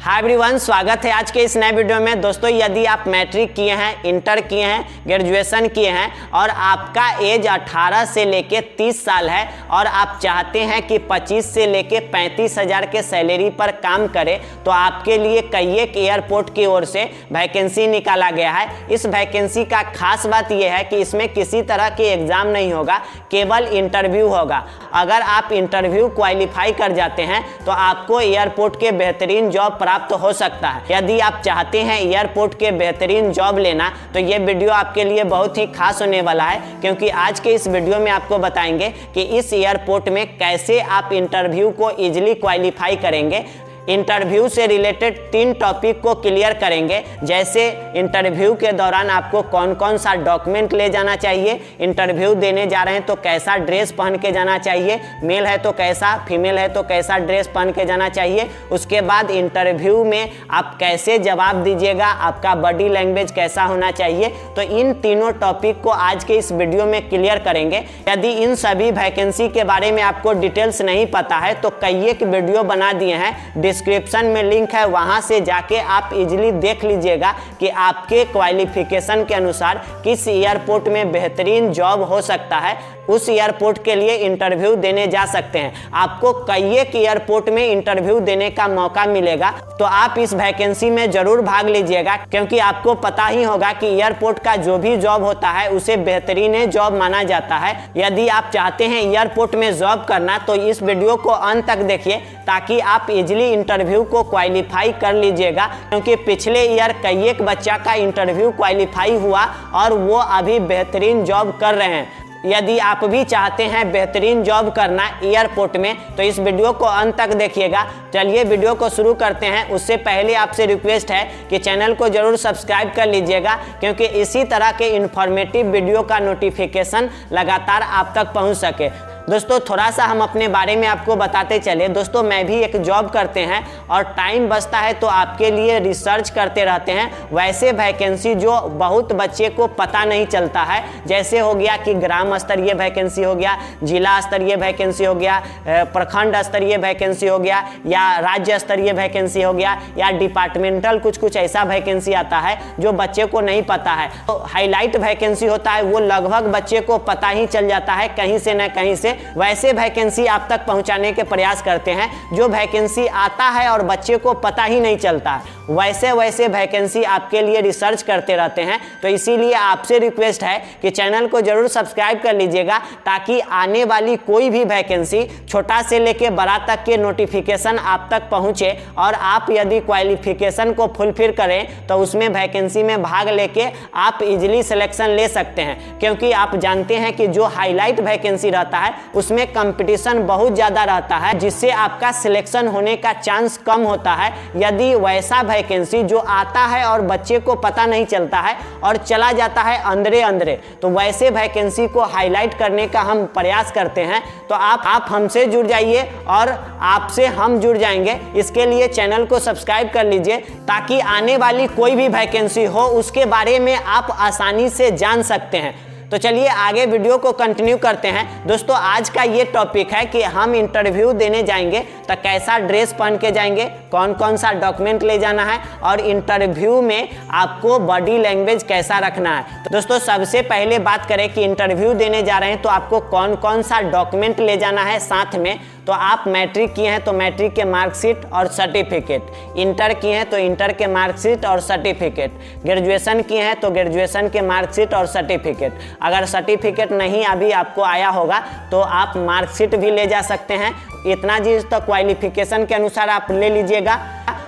Hi everyone, स्वागत है आज के इस नए वीडियो में। दोस्तों, यदि आप मैट्रिक किए हैं, इंटर किए हैं, ग्रेजुएशन किए हैं और आपका एज 18 से लेके 30 साल है और आप चाहते हैं कि 25 से लेके 35 हज़ार के सैलरी पर काम करें, तो आपके लिए कैयक एयरपोर्ट की ओर से वैकेंसी निकाला गया है। इस वैकेंसी का खास बात यह है कि इसमें किसी तरह के एग्जाम नहीं होगा, केवल इंटरव्यू होगा। अगर आप इंटरव्यू क्वालिफाई कर जाते हैं तो आपको एयरपोर्ट के बेहतरीन जॉब प्राप्त हो सकता है। यदि आप चाहते हैं एयरपोर्ट के बेहतरीन जॉब लेना, तो ये वीडियो आपके लिए बहुत ही खास होने वाला है, क्योंकि आज के इस वीडियो में आपको बताएंगे कि इस एयरपोर्ट में कैसे आप इंटरव्यू को इजीली क्वालिफाई करेंगे। इंटरव्यू से रिलेटेड 3 टॉपिक को क्लियर करेंगे, जैसे इंटरव्यू के दौरान आपको कौन कौन सा डॉक्यूमेंट ले जाना चाहिए, इंटरव्यू देने जा रहे हैं तो कैसा ड्रेस पहन के जाना चाहिए, मेल है तो कैसा, फीमेल है तो कैसा ड्रेस पहन के जाना चाहिए। उसके बाद इंटरव्यू में आप कैसे जवाब दीजिएगा, आपका बॉडी लैंग्वेज कैसा होना चाहिए। तो इन तीनों टॉपिक को आज के इस वीडियो में क्लियर करेंगे। यदि इन सभी वैकेंसी के बारे में आपको डिटेल्स नहीं पता है तो कैयक वीडियो बना दिए हैं, डिस्क्रिप्शन में लिंक है, वहां से जाके आप इजीली देख लीजिएगा कि आपके क्वालिफिकेशन के अनुसार किस एयरपोर्ट में बेहतरीन जॉब हो सकता है। उस एयरपोर्ट के लिए इंटरव्यू देने जा सकते हैं। आपको कैयक एयरपोर्ट में इंटरव्यू देने का मौका मिलेगा, तो आप इस वैकेंसी में जरूर भाग लीजिएगा, क्योंकि आपको पता ही होगा कि एयरपोर्ट का जो भी जॉब होता है उसे बेहतरीन जॉब माना जाता है। यदि आप चाहते हैं एयरपोर्ट में जॉब करना, तो इस वीडियो को अंत तक देखिए, ताकि आप इजीली इंटरव्यू को क्वालिफाई कर लीजिएगा। क्योंकि पिछले ईयर कैयक बच्चा का इंटरव्यू क्वालिफाई हुआ और वो अभी बेहतरीन जॉब कर रहे हैं। यदि आप भी चाहते हैं बेहतरीन जॉब करना एयरपोर्ट में, तो इस वीडियो को अंत तक देखिएगा। चलिए वीडियो को शुरू करते हैं। उससे पहले आपसे रिक्वेस्ट है कि चैनल को जरूर सब्सक्राइब कर लीजिएगा, क्योंकि इसी तरह के इन्फॉर्मेटिव वीडियो का नोटिफिकेशन लगातार आप तक पहुंच सके। दोस्तों, थोड़ा सा हम अपने बारे में आपको बताते चले। दोस्तों, मैं भी एक जॉब करते हैं और टाइम बचता है तो आपके लिए रिसर्च करते रहते हैं वैसे वैकेंसी जो बहुत बच्चे को पता नहीं चलता है। जैसे हो गया कि ग्राम स्तरीय वैकेंसी हो गया, जिला स्तरीय वैकेंसी हो गया, प्रखंड स्तरीय वैकेंसी हो गया, या राज्य स्तरीय वैकेंसी हो गया, या डिपार्टमेंटल कुछ ऐसा वैकेंसी आता है जो बच्चे को नहीं पता है। तो हाईलाइट वैकेंसी होता है, वो लगभग बच्चे को पता ही चल जाता है कहीं से न कहीं से। वैसे वैकेंसी आप तक पहुंचाने के प्रयास करते हैं। जो वैकेंसी आता है और बच्चे को पता ही नहीं चलता है, वैसे वैकेंसी आपके लिए रिसर्च करते रहते हैं। तो इसीलिए आपसे रिक्वेस्ट है कि चैनल को जरूर सब्सक्राइब कर लीजिएगा, ताकि आने वाली कोई भी वैकेंसी, छोटा से लेके बड़ा तक के नोटिफिकेशन आप तक पहुंचे और आप यदि क्वालिफिकेशन को फुलफिल करें तो उसमें वैकेंसी में भाग लेके आप इजीली सिलेक्शन ले सकते हैं। क्योंकि आप जानते हैं कि जो हाईलाइट वैकेंसी रहता है उसमें कंपटीशन बहुत ज़्यादा रहता है, जिससे आपका सिलेक्शन होने का चांस कम होता है। यदि वैसा वैकेंसी जो आता है और बच्चे को पता नहीं चलता है और चला जाता है अंदरे, तो वैसे वैकेंसी को हाईलाइट करने का हम प्रयास करते हैं। तो आप हमसे जुड़ जाइए और आपसे हम जुड़ जाएंगे। इसके लिए चैनल को सब्सक्राइब कर लीजिए, ताकि आने वाली कोई भी वैकेंसी हो उसके बारे में आप आसानी से जान सकते हैं। तो चलिए आगे वीडियो को कंटिन्यू करते हैं। दोस्तों, आज का ये टॉपिक है कि हम इंटरव्यू देने जाएंगे तो कैसा ड्रेस पहन के जाएंगे, कौन कौन सा डॉक्यूमेंट ले जाना है और इंटरव्यू में आपको बॉडी लैंग्वेज कैसा रखना है। तो दोस्तों, सबसे पहले बात करें कि इंटरव्यू देने जा रहे हैं तो आपको कौन कौन सा डॉक्यूमेंट ले जाना है साथ में। तो आप मैट्रिक किए हैं तो मैट्रिक के मार्कशीट और सर्टिफिकेट, इंटर किए हैं तो इंटर के मार्कशीट और सर्टिफिकेट, ग्रेजुएशन किए हैं तो ग्रेजुएशन के मार्कशीट और सर्टिफिकेट। अगर सर्टिफिकेट नहीं अभी आपको आया होगा तो आप मार्कशीट भी ले जा सकते हैं। इतना चीज़ तो क्वालिफिकेशन के अनुसार आप ले लीजिएगा।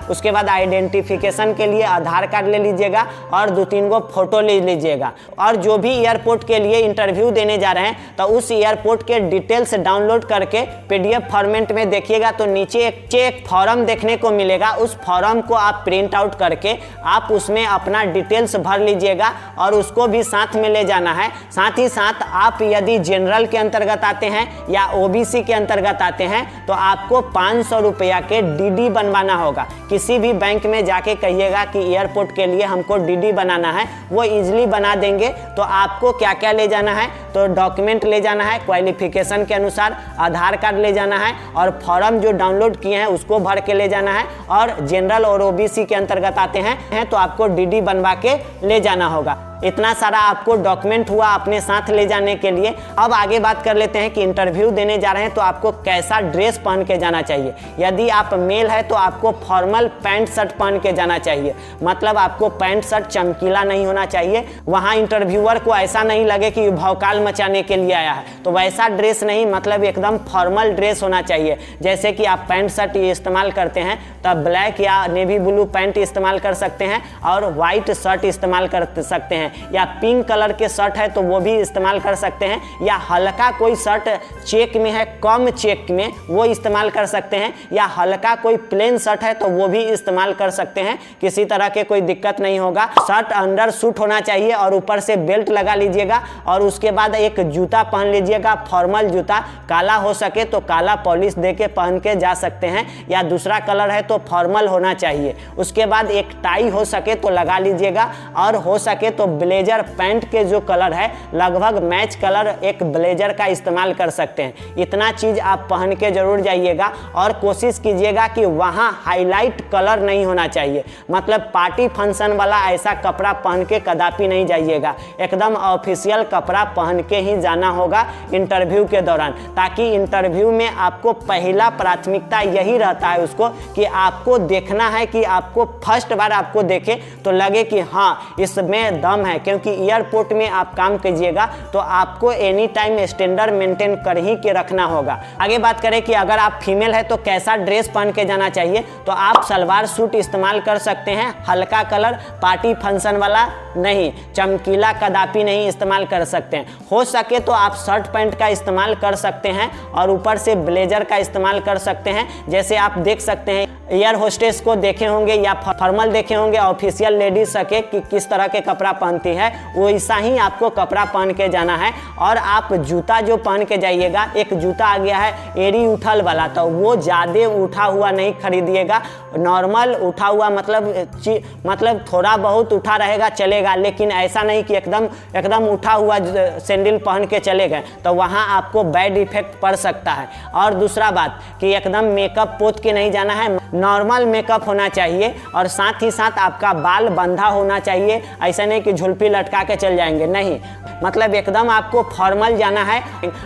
उसके बाद आइडेंटिफिकेशन के लिए आधार कार्ड ले लीजिएगा और 2-3 गो फोटो ले लीजिएगा। और जो भी एयरपोर्ट के लिए इंटरव्यू देने जा रहे हैं तो उस एयरपोर्ट के डिटेल्स डाउनलोड करके PDF फॉर्मेट में देखिएगा, तो नीचे एक फॉर्म देखने को मिलेगा। उस फॉर्म को आप प्रिंट आउट करके आप उसमें अपना डिटेल्स भर लीजिएगा और उसको भी साथ में ले जाना है। साथ ही साथ आप यदि जनरल के अंतर्गत आते हैं या OBC के अंतर्गत आते हैं तो आपको 500 रुपया के DD बनवाना होगा। किसी भी बैंक में जाके कहिएगा कि एयरपोर्ट के लिए हमको DD बनाना है, वो इजीली बना देंगे। तो आपको क्या क्या ले जाना है, तो डॉक्यूमेंट ले जाना है क्वालिफिकेशन के अनुसार, आधार कार्ड ले जाना है और फॉर्म जो डाउनलोड किए हैं उसको भर के ले जाना है। और जनरल और ओबीसी के अंतर्गत आते हैं तो आपको डीडी बनवा के ले जाना होगा। इतना सारा आपको डॉक्यूमेंट हुआ अपने साथ ले जाने के लिए। अब आगे बात कर लेते हैं कि इंटरव्यू देने जा रहे हैं तो आपको कैसा ड्रेस पहन के जाना चाहिए। यदि आप मेल है तो आपको फॉर्मल पैंट शर्ट पहन के जाना चाहिए, मतलब आपको पैंट शर्ट चमकीला नहीं होना चाहिए। वहाँ इंटरव्यूअर को ऐसा नहीं लगे कि भौकाल मचाने के लिए आया है, तो वैसा ड्रेस नहीं, मतलब एकदम फॉर्मल ड्रेस होना चाहिए। जैसे कि आप पैंट शर्ट इस्तेमाल करते हैं तब ब्लैक या नेवी ब्लू पैंट इस्तेमाल कर सकते हैं और वाइट शर्ट इस्तेमाल कर सकते हैं, या पिंक कलर के शर्ट है तो वो भी इस्तेमाल कर सकते हैं, या हल्का कोई शर्ट चेक में है, कम चेक में, वो इस्तेमाल कर सकते हैं, या हल्का कोई प्लेन शर्ट है तो वो भी इस्तेमाल कर सकते हैं। किसी तरह के कोई दिक्कत नहीं होगा। शर्ट अंडर सूट होना चाहिए और ऊपर से बेल्ट लगा लीजिएगा और उसके बाद एक जूता पहन लीजिएगा, फॉर्मल जूता, काला हो सके तो काला पॉलिश दे के पहन के जा सकते हैं, या दूसरा कलर है तो फॉर्मल होना चाहिए। उसके बाद एक टाई हो सके तो लगा लीजिएगा और हो सके तो ब्लेजर पैंट के जो कलर है लगभग मैच कलर एक ब्लेजर का इस्तेमाल कर सकते हैं। इतना चीज आप पहन के जरूर जाइएगा और कोशिश कीजिएगा कि वहाँ हाईलाइट कलर नहीं होना चाहिए, मतलब पार्टी फंक्शन वाला ऐसा कपड़ा पहन के कदापि नहीं जाइएगा। एकदम ऑफिशियल कपड़ा पहन के ही जाना होगा इंटरव्यू के दौरान, ताकि इंटरव्यू में आपको पहला प्राथमिकता यही रहता है उसको कि आपको देखना है कि आपको फर्स्ट बार आपको देखे तो लगे कि हाँ इसमें दम है। क्योंकि एयरपोर्ट में आप काम कीजिएगा तो आपको एनी टाइम स्टैंडर्ड मेंटेन कर ही के रखना होगा। आगे बात करें कि अगर आप फीमेल है तो कैसा ड्रेस पहन के जाना चाहिए, तो आप सलवार सूट इस्तेमाल कर सकते हैं, हल्का कलर, पार्टी फंक्शन वाला नहीं, चमकीला कदापि नहीं इस्तेमाल कर सकते हैं। हो सके तो आप शर्ट पैंट का इस्तेमाल कर सकते हैं और ऊपर से ब्लेजर का इस्तेमाल कर सकते हैं। जैसे आप देख सकते हैं एयर होस्टेस को देखे होंगे या फॉर्मल देखे होंगे ऑफिशियल लेडीज सके कि किस तरह के कपड़ा पहनती है, वैसा ही आपको कपड़ा पहन के जाना है। और आप जूता जो पहन के जाइएगा, एक जूता आ गया है एड़ी उठल वाला, तो वो ज़्यादा उठा हुआ नहीं खरीदिएगा, नॉर्मल उठा हुआ मतलब थोड़ा बहुत उठा रहेगा चलेगा, लेकिन ऐसा नहीं कि एकदम उठा हुआ सैंडल पहन के चले गए, तो वहाँ आपको बैड इफेक्ट पड़ सकता है। और दूसरा बात कि एकदम मेकअप पोत के नहीं जाना है, नॉर्मल मेकअप होना चाहिए और साथ ही साथ आपका बाल बंधा होना चाहिए। ऐसा नहीं कि झुलपी लटका के चल जाएंगे, नहीं, मतलब एकदम आपको फॉर्मल जाना है।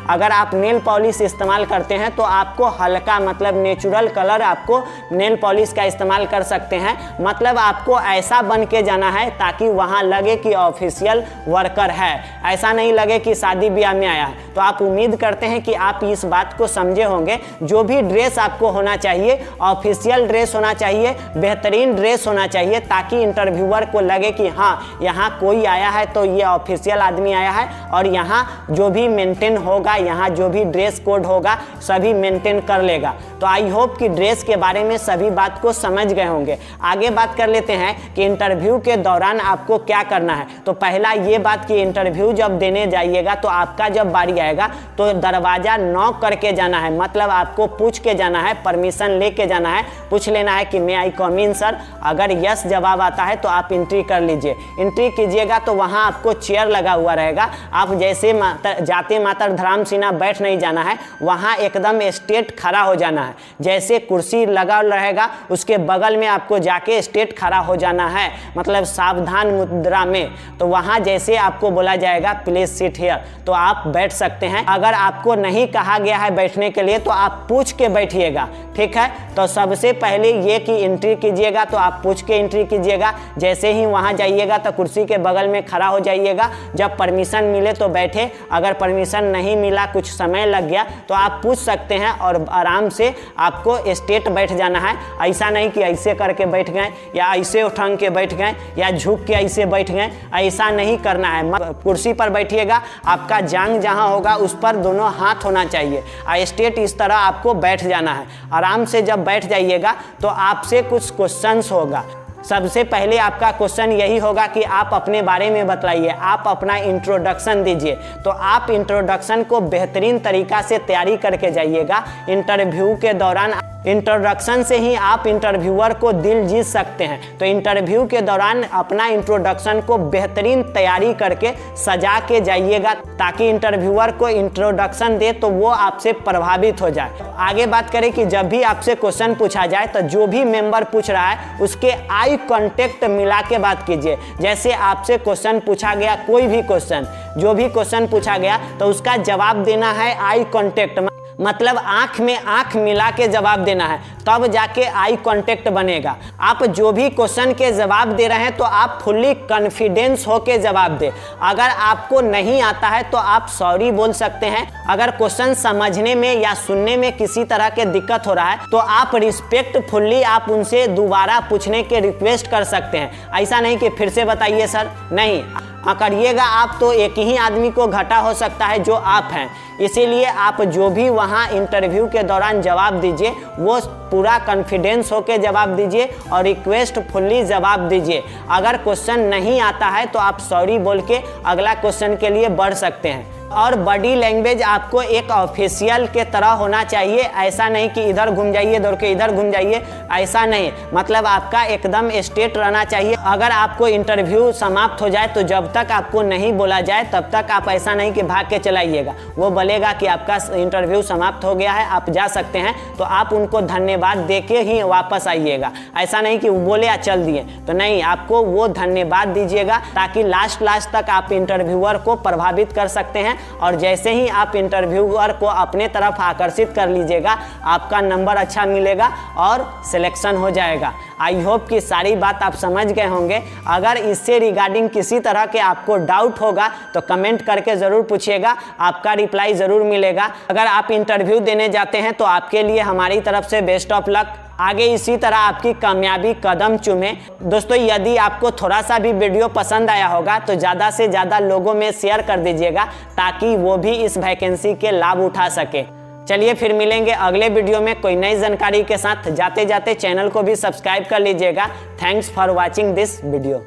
अगर आप नेल पॉलिश इस्तेमाल करते हैं तो आपको हल्का मतलब नेचुरल कलर आपको नेल पॉलिश का इस्तेमाल कर सकते हैं, मतलब आपको ऐसा बन के जाना है ताकि वहाँ लगे कि ऑफिशियल वर्कर है, ऐसा नहीं लगे कि शादी ब्याह में आया है। तो आप उम्मीद करते हैं कि आप इस बात को समझे होंगे। जो भी ड्रेस आपको होना चाहिए ऑफिशियल ड्रेस होना चाहिए, बेहतरीन ड्रेस होना चाहिए, ताकि इंटरव्यूअर को लगे कि हाँ यहाँ कोई आया है तो ये ऑफिशियल आदमी आया है और यहाँ जो भी मेंटेन होगा, यहाँ जो भी ड्रेस कोड होगा सभी मेंटेन कर लेगा। तो आई होप कि ड्रेस के बारे में सभी बात को समझ गए होंगे। आगे बात कर लेते हैं कि इंटरव्यू के दौरान आपको क्या करना है। तो पहला ये बात कि इंटरव्यू जब देने जाइएगा तो आपका जब बारी आएगा तो दरवाज़ा नॉक करके जाना है, मतलब आपको पूछ के जाना है, परमिशन लेके जाना है, पूछ लेना है कि मैं आई कम इन सर। अगर यस जवाब आता है तो आप एंट्री कर लीजिए। एंट्री कीजिएगा तो वहाँ आपको चेयर लगा हुआ रहेगा, आप जैसे जाते मातर धराम सिन्हा बैठ नहीं जाना है, वहाँ एकदम स्ट्रेट खड़ा हो जाना है। जैसे कुर्सी लगा रहेगा उसके बगल में आपको जाके स्ट्रेट खड़ा हो जाना है, मतलब सावधान मुद्रा में। तो वहाँ जैसे आपको बोला जाएगा प्लीज सिट हियर, तो आप बैठ सकते हैं। अगर आपको नहीं कहा गया है बैठने के लिए तो आप पूछ के बैठिएगा, ठीक है। तो सबसे पहले ये कि एंट्री कीजिएगा तो आप पूछ के एंट्री कीजिएगा। जैसे ही वहाँ जाइएगा तो कुर्सी के बगल में खड़ा हो जाइएगा। जब परमिशन मिले तो बैठे, अगर परमिशन नहीं मिला, कुछ समय लग गया, तो आप पूछ सकते हैं और आराम से आपको स्ट्रेट बैठ जाना है। ऐसा नहीं कि ऐसे करके बैठ गए या ऐसे उठंग के बैठ गए या झुक के ऐसे बैठ गए, ऐसा नहीं करना है। कुर्सी पर बैठिएगा, आपका जांघ जहाँ होगा उस पर दोनों हाथ होना चाहिए, स्ट्रेट इस तरह आपको बैठ जाना है। आराम से जब बैठ जाइएगा तो आपसे कुछ क्वेश्चंस होगा। सबसे पहले आपका क्वेश्चन यही होगा कि आप अपने बारे में बतलाइए, आप अपना इंट्रोडक्शन दीजिए। तो आप इंट्रोडक्शन को बेहतरीन तरीका से तैयारी करके जाइएगा। इंटरव्यू के दौरान इंट्रोडक्शन से ही आप इंटरव्यूअर को दिल जीत सकते हैं। तो इंटरव्यू के दौरान अपना इंट्रोडक्शन को बेहतरीन तैयारी करके सजा के जाइएगा, ताकि इंटरव्यूअर को इंट्रोडक्शन दे तो वो आपसे प्रभावित हो जाए। आगे बात करें कि जब भी आपसे क्वेश्चन पूछा जाए तो जो भी मेंबर पूछ रहा है उसके आई कांटेक्ट मिला के बात कीजिए। जैसे आपसे क्वेश्चन पूछा गया, कोई भी क्वेश्चन, जो भी क्वेश्चन पूछा गया तो उसका जवाब देना है आई कांटेक्ट, मतलब आंख में आंख मिला के जवाब देना है, तब जाके आई कांटेक्ट बनेगा। आप जो भी क्वेश्चन के जवाब दे रहे हैं तो आप फुल्ली कॉन्फिडेंस होके जवाब दें। अगर आपको नहीं आता है तो आप सॉरी बोल सकते हैं। अगर क्वेश्चन समझने में या सुनने में किसी तरह के दिक्कत हो रहा है तो आप रिस्पेक्टफुल्ली आप उनसे दोबारा पूछने के रिक्वेस्ट कर सकते हैं। ऐसा नहीं कि फिर से बताइए सर, नहीं करिएगा आप तो एक ही आदमी को घाटा हो सकता है जो आप हैं। इसीलिए आप जो भी वहाँ इंटरव्यू के दौरान जवाब दीजिए वो पूरा कॉन्फिडेंस होके जवाब दीजिए और रिक्वेस्ट फुल्ली जवाब दीजिए। अगर क्वेश्चन नहीं आता है तो आप सॉरी बोल के अगला क्वेश्चन के लिए बढ़ सकते हैं। और बॉडी लैंग्वेज आपको एक ऑफिशियल के तरह होना चाहिए, ऐसा नहीं कि इधर घूम जाइए दौड़ के इधर घूम जाइए, ऐसा नहीं। मतलब आपका एकदम स्ट्रेट रहना चाहिए। अगर आपको इंटरव्यू समाप्त हो जाए तो जब तक आपको नहीं बोला जाए तब तक आप ऐसा नहीं कि भाग के चलाइएगा। वो बोलेगा कि आपका इंटरव्यू समाप्त हो गया है, आप जा सकते हैं, तो आप उनको धन्यवाद दे के ही वापस आइएगा। ऐसा नहीं कि वो बोले या चल दिए, तो नहीं, आपको वो धन्यवाद दीजिएगा ताकि लास्ट तक आप इंटरव्यूअर को प्रभावित कर सकते हैं। और जैसे ही आप इंटरव्यूअर को अपने तरफ आकर्षित कर लीजिएगा, आपका नंबर अच्छा मिलेगा और सिलेक्शन हो जाएगा। आई होप कि सारी बात आप समझ गए होंगे। अगर इससे रिगार्डिंग किसी तरह के आपको डाउट होगा तो कमेंट करके ज़रूर पूछिएगा, आपका रिप्लाई ज़रूर मिलेगा। अगर आप इंटरव्यू देने जाते हैं तो आपके लिए हमारी तरफ से बेस्ट ऑफ लक। आगे इसी तरह आपकी कामयाबी कदम चूमे। दोस्तों, यदि आपको थोड़ा सा भी वीडियो पसंद आया होगा तो ज़्यादा से ज़्यादा लोगों में शेयर कर दीजिएगा ताकि वो भी इस वैकेंसी के लाभ उठा सके। चलिए फिर मिलेंगे अगले वीडियो में कोई नई जानकारी के साथ। जाते जाते चैनल को भी सब्सक्राइब कर लीजिएगा। Thanks for watching this video.